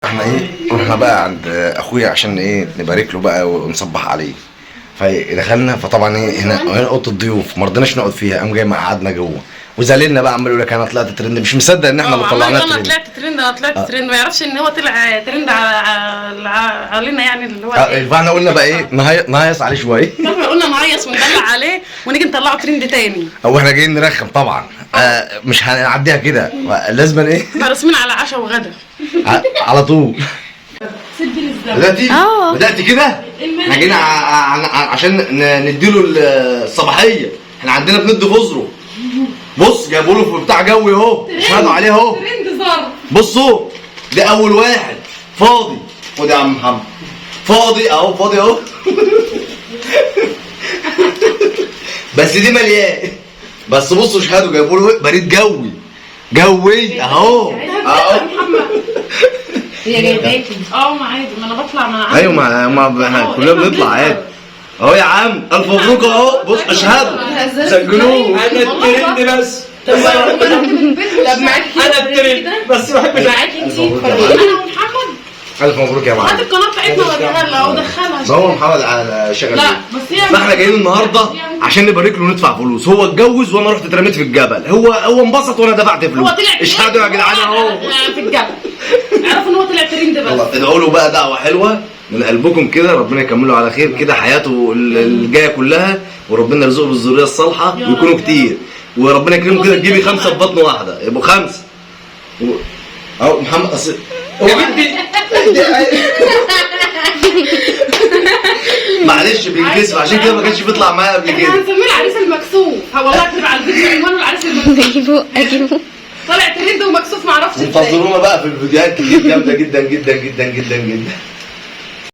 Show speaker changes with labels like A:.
A: احنا ايه رحنا بقى عند اخويا عشان ايه نبارك له بقى ونصبح عليه. فدخلنا فطبعا ايه هنا اوضه الضيوف ما رضيناش نقعد فيها، قام جاي ما قعدنا جوه وزعلنا بقى، عمال يقول لك انا طلعت ترند، مش مصدق ان احنا اللي طلعناه
B: انا
A: ترند.
B: طلعت ترند، انا طلعت ترند، ما يعرفش ان هو طلع ترند علينا يعني اللي هو
A: فاحنا قلنا بقى ايه نهيص عليه شويه.
B: احنا قلنا نهيص وندلع عليه ونيجي نطلعه ترند تاني.
A: او احنا جايين نرخم طبعا. مش هنعديها كده، لازم ايه
B: احنا راسمين على عشاء وغدا
A: على طول.
B: سجل الزمن.
A: بدأتي كده. احنا جينا عشان نديله الصباحيه، احنا عندنا بندي خضره. بص جابوا له في بتاع جوي اهو، اشهدوا عليه اهو.
B: ترند ظرف.
A: بصوا ده اول واحد فاضي، خد يا عم محمد فاضي اهو، فاضي اهو. بس دي مليان. بس بصوا اشهدوا جابوا له بريد جوي اهو اهو.
B: هي جايباكي ما عادي، ما انا بطلع مع
A: ايوه ما احنا كلنا بنطلع عادي اهو يا عم. الف مبروك اهو. بص اشهدوا سجلوه.
C: انا الترند بس.
B: طب معاكي
C: انا الترند بس ما بحبش.
B: معاكي انت انا ومحمد.
A: الف مبروك يا معلم.
B: هات القناه بتاعتنا وريها لها ودخلها.
A: ما هو محمد على شغل.
B: لا بس هي
A: فاحنا جايين النهارده عشان نبارك له وندفع فلوس. هو اتجوز وانا رحت اترميت في الجبل، هو انبسط وانا دفعت فلوس.
B: هو طلع
A: اشهدوا يا جدعان اهو
B: في الجبل. اعرفوا ان هو طلع ترند بس.
A: ادعوا له بقى دعوه حلوه من قلبكم كده، ربنا يكمله على خير كده حياته الجايه كلها، وربنا يرزقه بالذريه الصالحه ويكونوا كتير، وربنا يكرمه كده تجيبي 5 في بطن واحده يبقوا 5. اهو محمد اصل
C: يا بنتي
A: معلش بينكسف عشان كده ما كانش بيطلع معايا قبل
B: احنا
A: كده.
B: هنسميه العريس المكسوف. والله هتبقى على الفيديو عنوانه العريس المكسوف.
D: اجيبه
B: طلع ترند ومكسوف معرفش ازاي.
A: انتظرونا بقى في الفيديوهات كتير جامده جدا جدا جدا جدا جدا.